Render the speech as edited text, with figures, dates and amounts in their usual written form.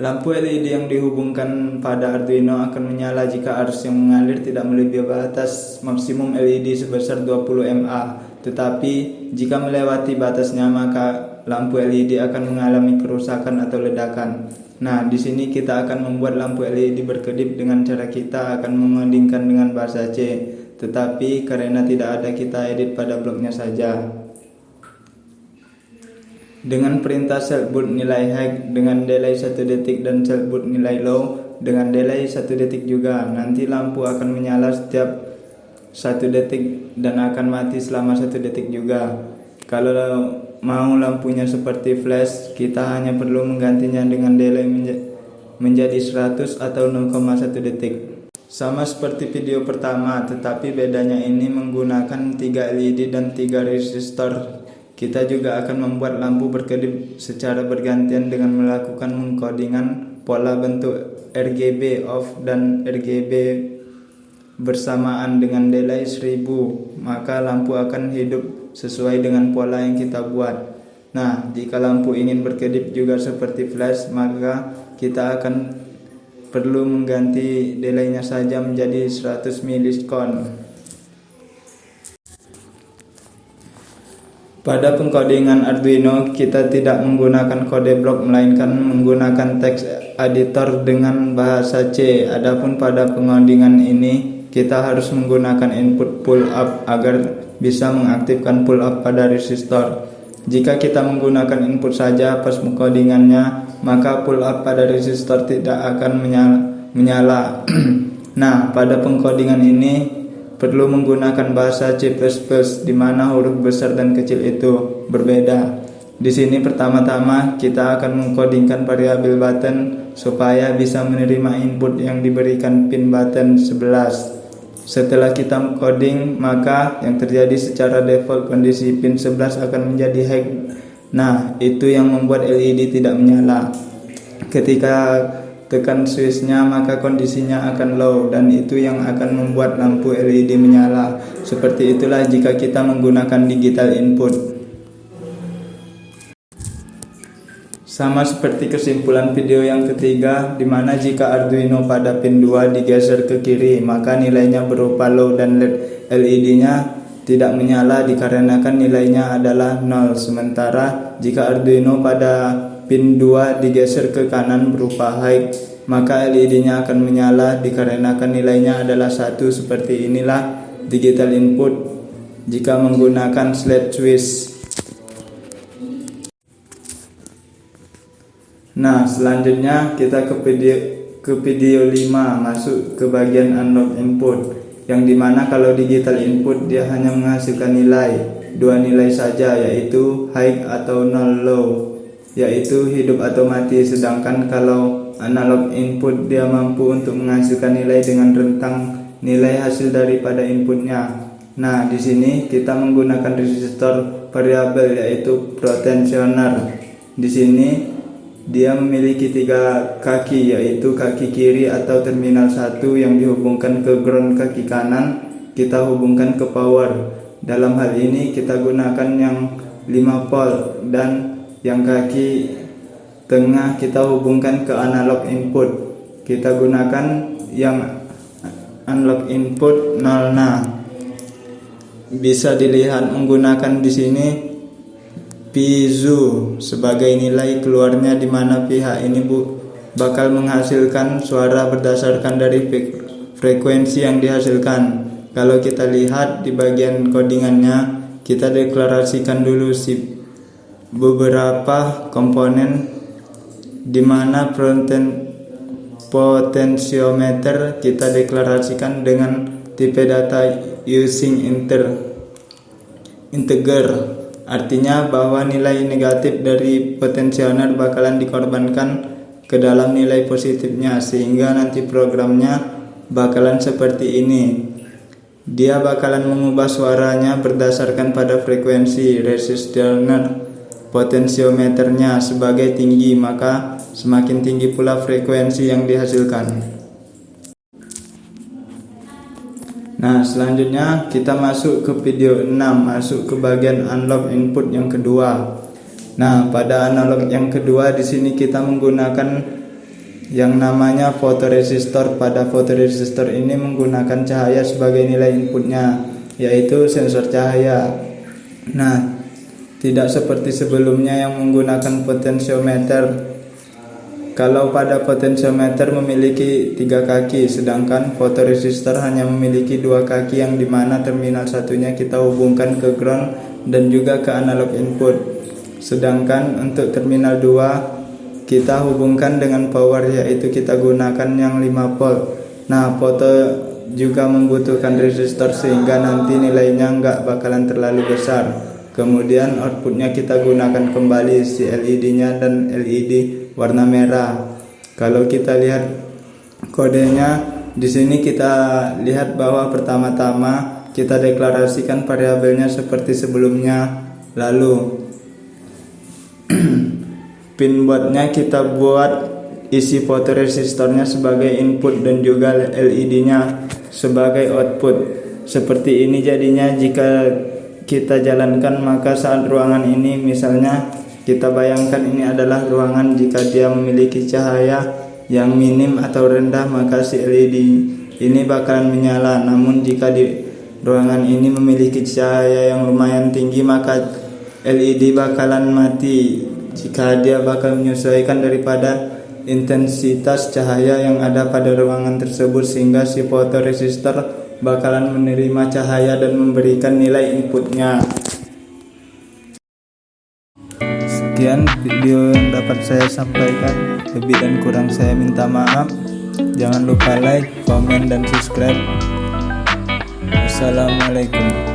Lampu LED yang dihubungkan pada Arduino akan menyala jika arus yang mengalir tidak melebihi batas maksimum LED sebesar 20 mA. Tetapi jika melewati batasnya maka lampu LED akan mengalami kerusakan atau ledakan. Nah, di sini kita akan membuat lampu LED berkedip dengan cara kita akan mengodingkan dengan bahasa C. Tetapi karena tidak ada, kita edit pada bloknya saja. Dengan perintah set boot nilai high dengan delay 1 detik dan set boot nilai low dengan delay 1 detik juga. Nanti lampu akan menyala setiap 1 detik dan akan mati selama 1 detik juga. Kalau mau lampunya seperti flash, kita hanya perlu menggantinya dengan delay menjadi 100 atau 0,1 detik. Sama seperti video pertama, tetapi bedanya ini menggunakan 3 LED dan 3 resistor. Kita juga akan membuat lampu berkedip secara bergantian dengan melakukan mengkodingan pola bentuk RGB off dan RGB bersamaan dengan delay 1000. Maka lampu akan hidup sesuai dengan pola yang kita buat. Nah, jika lampu ingin berkedip juga seperti flash, maka kita akan perlu mengganti delaynya saja menjadi 100 milisekon. Pada pengkodingan Arduino, kita tidak menggunakan kode blok melainkan menggunakan text editor dengan bahasa C. Adapun pada pengodingan ini, kita harus menggunakan input pull up agar bisa mengaktifkan pull up pada resistor. Jika kita menggunakan input saja pas pengkodingannya, maka pull up pada resistor tidak akan menyala. Nah, pada pengkodingan ini perlu menggunakan bahasa C++ di mana huruf besar dan kecil itu berbeda. Di sini pertama-tama kita akan mengkodingkan variabel button supaya bisa menerima input yang diberikan pin button 11. Setelah kita mengkoding, maka yang terjadi secara default kondisi pin 11 akan menjadi high. Nah, itu yang membuat LED tidak menyala. Ketika tekan switchnya maka kondisinya akan low dan itu yang akan membuat lampu LED menyala. Seperti itulah jika kita menggunakan digital input. Sama seperti kesimpulan video yang ketiga, di mana jika Arduino pada pin 2 digeser ke kiri maka nilainya berupa low dan LED-nya tidak menyala dikarenakan nilainya adalah 0. Sementara jika Arduino pada pin 2 digeser ke kanan berupa high, maka LED-nya akan menyala dikarenakan nilainya adalah 1. Seperti inilah digital input jika menggunakan slide switch. Nah, selanjutnya kita ke video 5, masuk ke bagian unlock input, yang dimana kalau digital input dia hanya menghasilkan dua nilai saja, yaitu high atau 0 low, yaitu hidup atau mati. Sedangkan kalau analog input dia mampu untuk menghasilkan nilai dengan rentang nilai hasil daripada inputnya. Nah, di sini kita menggunakan resistor variabel yaitu potensioner. Di sini dia memiliki 3 kaki, yaitu kaki kiri atau terminal 1 yang dihubungkan ke ground, kaki kanan kita hubungkan ke power. Dalam hal ini kita gunakan yang 5 volt dan yang kaki tengah kita hubungkan ke analog input. Kita gunakan yang analog input 0. Nah, bisa dilihat menggunakan di sini piezo sebagai nilai keluarnya, di mana pihak ini bakal menghasilkan suara berdasarkan dari frekuensi yang dihasilkan. Kalau kita lihat di bagian codingannya, kita deklarasikan dulu beberapa komponen, di mana potensiometer kita deklarasikan dengan tipe data using integer. Artinya bahwa nilai negatif dari potensioner bakalan dikorbankan ke dalam nilai positifnya, sehingga nanti programnya bakalan seperti ini. Dia bakalan mengubah suaranya berdasarkan pada frekuensi. Resistor potensiometernya sebagai tinggi, maka semakin tinggi pula frekuensi yang dihasilkan. Nah, selanjutnya kita masuk ke video 6, masuk ke bagian analog input yang kedua. Nah, pada analog yang kedua di sini kita menggunakan yang namanya fotoresistor. Pada fotoresistor ini menggunakan cahaya sebagai nilai inputnya, yaitu sensor cahaya. Nah, tidak seperti sebelumnya yang menggunakan potensiometer. Kalau pada potensiometer memiliki 3 kaki, sedangkan fotoresistor hanya memiliki 2 kaki, yang dimana terminal satunya kita hubungkan ke ground dan juga ke analog input. Sedangkan untuk terminal 2 kita hubungkan dengan power, yaitu kita gunakan yang 5 volt. Nah, foto juga membutuhkan resistor sehingga nanti nilainya nggak bakalan terlalu besar. Kemudian outputnya kita gunakan kembali si LED-nya dan LED warna merah. Kalau kita lihat kodenya di sini, kita lihat bahwa pertama-tama kita deklarasikan variabelnya seperti sebelumnya. Lalu pinboardnya kita buat isi fotoresistornya sebagai input dan juga LED-nya sebagai output. Seperti ini jadinya jika kita jalankan, maka saat ruangan ini, misalnya kita bayangkan ini adalah ruangan, jika dia memiliki cahaya yang minim atau rendah, maka si LED ini bakalan menyala. Namun jika di ruangan ini memiliki cahaya yang lumayan tinggi, maka LED bakalan mati jika dia bakal menyesuaikan daripada intensitas cahaya yang ada pada ruangan tersebut, sehingga si fotoresistor bakalan menerima cahaya dan memberikan nilai inputnya. Sekian video yang dapat saya sampaikan, lebih dan kurang saya minta maaf. Jangan lupa like, komen, dan subscribe. Assalamualaikum.